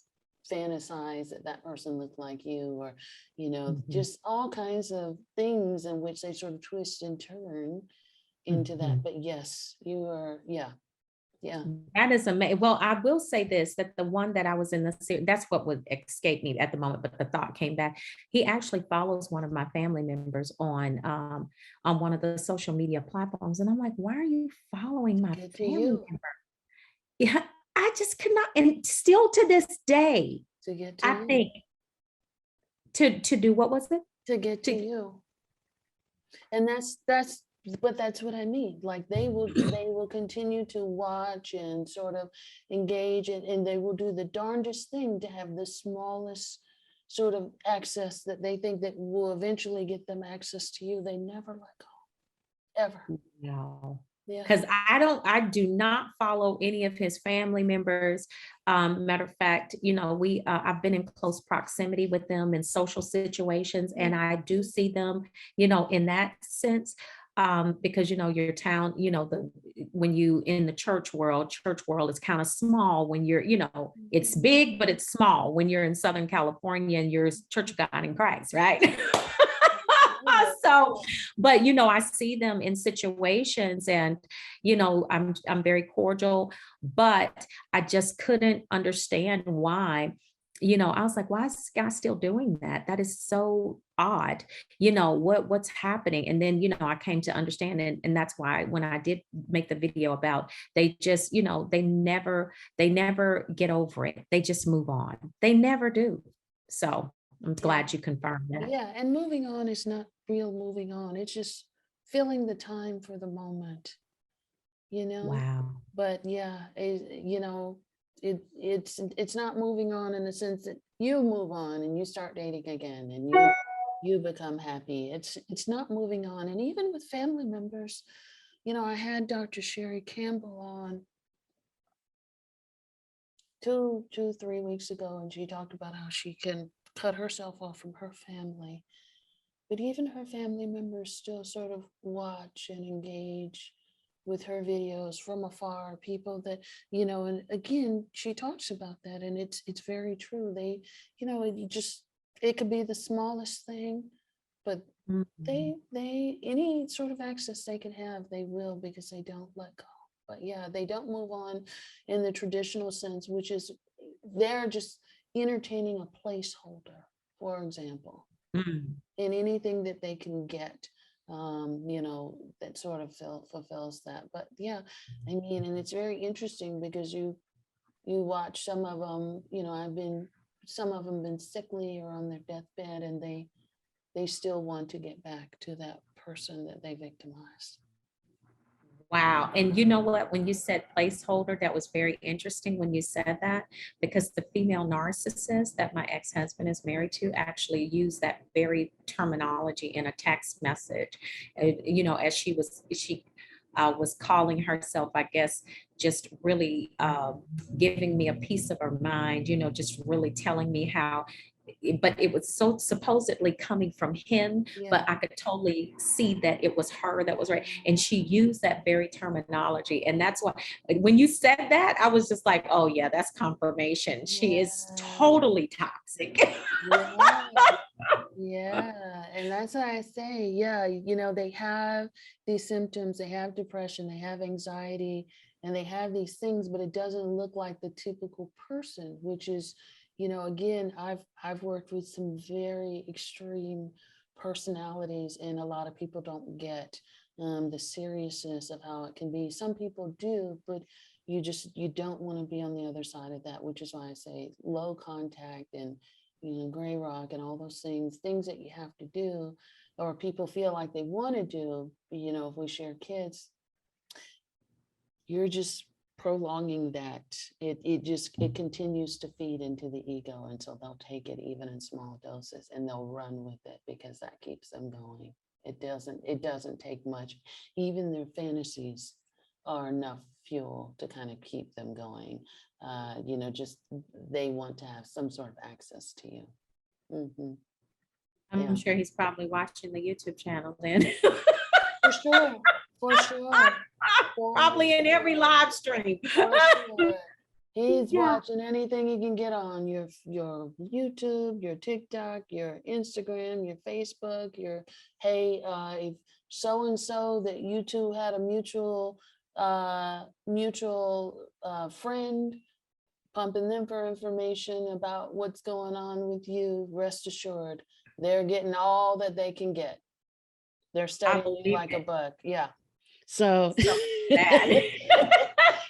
fantasize that that person looked like you, or Mhm. just all kinds of things in which they sort of twist and turn into that. Mhm. But yes, you are, yeah, yeah. That is amazing. Well, I will say this, that the one that I was in the series, that's what would escape me at the moment, but the thought came back. He actually follows one of my family members on one of the social media platforms. And I'm like, why are you following my Good to family you, member? Yeah, I just could not, and still to this day, to get to I you, think to do what was it? to get to To you. And that's what I mean. Like they will continue to watch and sort of engage, and they will do the darndest thing to have the smallest sort of access that they think that will eventually get them access to you. They never let go, ever. no. Yeah. Because I do not follow any of his family members. Matter of fact, I've been in close proximity with them in social situations, and I do see them, in that sense. Because your town, when you in the church world is kind of small when you're, it's big, but it's small when you're in Southern California and you're Church of God in Christ, right? So, but I see them in situations, and I'm very cordial, but I just couldn't understand why. I was like, why is this guy still doing that? That is so odd. What's happening? And then I came to understand, and that's why when I did make the video about, they just they never get over it. They just move on. They never do. So I'm Yeah. glad you confirmed that. Yeah. And moving on is not real moving on. It's just filling the time for the moment, you know. Wow. But yeah, it's not moving on in the sense that you move on and you start dating again and you become happy. It's not moving on. And even with family members, I had Dr. Sherry Campbell on 3 weeks ago, and she talked about how she can cut herself off from her family, but even her family members still sort of watch and engage with her videos from afar. People that, and again, she talks about that, and it's very true. They, it could be the smallest thing, but Mhm. they any sort of access they can have, they will, because they don't let go. But yeah, they don't move on in the traditional sense, which is they're just entertaining a placeholder, for example, Mm. in anything that they can get, that sort of fulfills that. But yeah, I mean, and it's very interesting because you watch some of them, some of them been sickly or on their deathbed, and they still want to get back to that person that they victimized. Wow. And you know what? When you said placeholder, that was very interesting when you said that, because the female narcissist that my ex-husband is married to actually used that very terminology in a text message. As she was calling herself, I guess, just really giving me a piece of her mind, just really telling me how, but it was so supposedly coming from him, Yeah. but I could totally see that it was her that was right. And she used that very terminology. And that's why when you said that, I was just like, oh yeah, that's confirmation. She is Yeah. totally toxic. Yeah. Yeah, and that's why I say, yeah, they have these symptoms, they have depression, they have anxiety, and they have these things, but it doesn't look like the typical person, which is, again, I've worked with some very extreme personalities, and a lot of people don't get the seriousness of how it can be. Some people do, but you don't want to be on the other side of that, which is why I say low contact and gray rock and all those things that you have to do, or people feel like they want to do, if we share kids, you're just prolonging that. It continues to feed into the ego until they'll take it even in small doses and they'll run with it because that keeps them going. It doesn't take much. Even their fantasies are enough fuel to kind of keep them going. Just they want to have some sort of access to you. Hmm. I'm Yeah, sure he's probably watching the YouTube channel then. for sure, for sure, for Probably in every sure, live stream. for sure. He's Yeah. watching anything he can get on your YouTube, your TikTok, your Instagram, your Facebook, hey, if so and so that you two had a mutual friend, pumping them for information about what's going on with you, rest assured, they're getting all that they can get. They're I studying you believe like a it. bug. Yeah. So, So bad.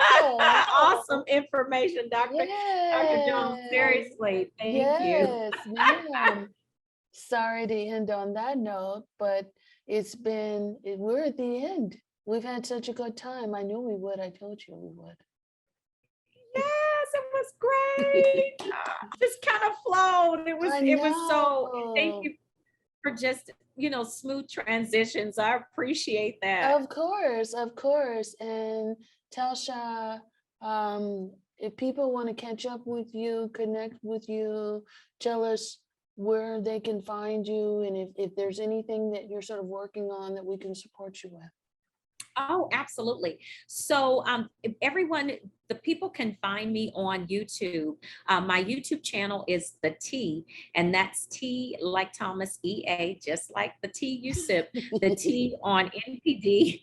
oh, Awesome information, Dr. Jones. yes, Seriously, thank you. yes, ma'am. Sorry to end on that note, but we're at the end. We've had such a good time. I knew we would. I told you we would. Yes, it was great. Just kind of flowed. I It was so, thank know. you for just, smooth transitions. I appreciate that. Of course, of course. And Telsha, if people want to catch up with you, connect with you, tell us where they can find you, and if there's anything that you're sort of working on that we can support you with. Oh, absolutely. So, if everyone, the people can find me on YouTube. My YouTube channel is The T, and that's T like Thomas, EA, just like the tea you sip, the T on NPD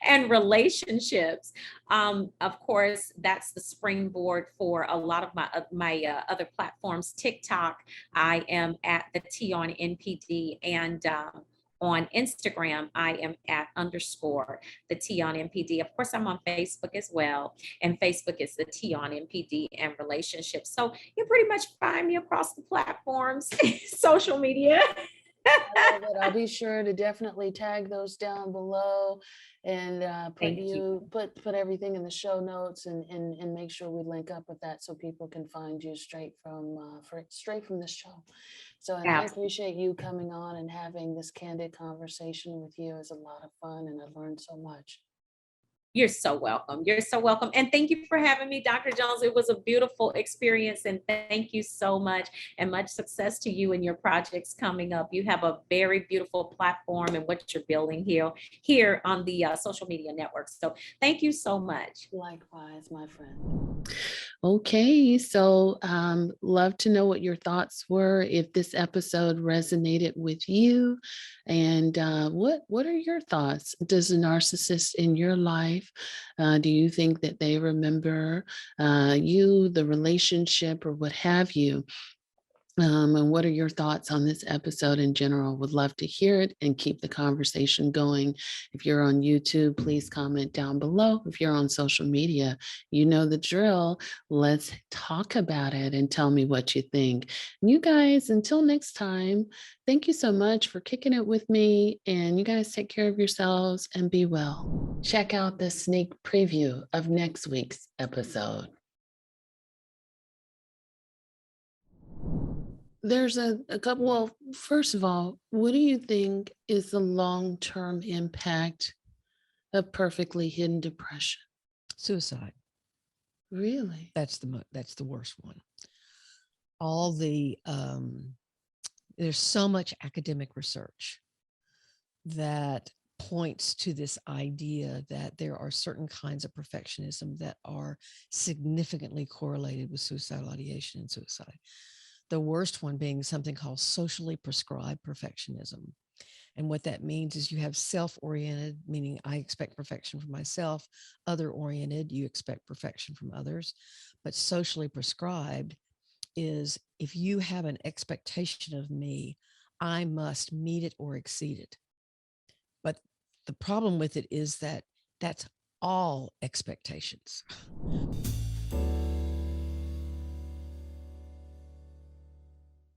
and relationships. Of course, that's the springboard for a lot of my other platforms. TikTok, I am at the T on NPD, and on Instagram, I am at _ the T on NPD. Of course, I'm on Facebook as well, and Facebook is the T on NPD and relationships. So you pretty much find me across the platforms, social media. I love it. I'll be sure to definitely tag those down below and Thank you. put everything in the show notes and make sure we link up with that so people can find you straight from the show. So, and I Absolutely. appreciate you coming on and having this candid conversation with you. It's a lot of fun and I've learned so much. You're so welcome. You're so welcome. And thank you for having me, Dr. Jones. It was a beautiful experience. And thank you so much. And much success to you and your projects coming up. You have a very beautiful platform and what you're building here on the social media network. So thank you so much. Likewise, my friend. Okay, so love to know what your thoughts were, if this episode resonated with you, and what are your thoughts? Does a narcissist in your life, do you think that they remember you, the relationship, or what have you? And what are your thoughts on this episode in general? Would love to hear it and keep the conversation going. If you're on YouTube, please comment down below. If you're on social media, you know the drill. Let's talk about it and tell me what you think. And you guys, until next time, thank you so much for kicking it with me. And you guys take care of yourselves and be well. Check out the sneak preview of next week's episode. There's a couple. Well, first of all, what do you think is the long-term impact of perfectly hidden depression? Suicide. Really? That's the worst one. All the there's so much academic research that points to this idea that there are certain kinds of perfectionism that are significantly correlated with suicidal ideation and suicide. the worst one being something called socially prescribed perfectionism. And what that means is you have self-oriented, meaning I expect perfection from myself, other-oriented, you expect perfection from others. But socially prescribed is if you have an expectation of me, I must meet it or exceed it. But the problem with it is that that's all expectations.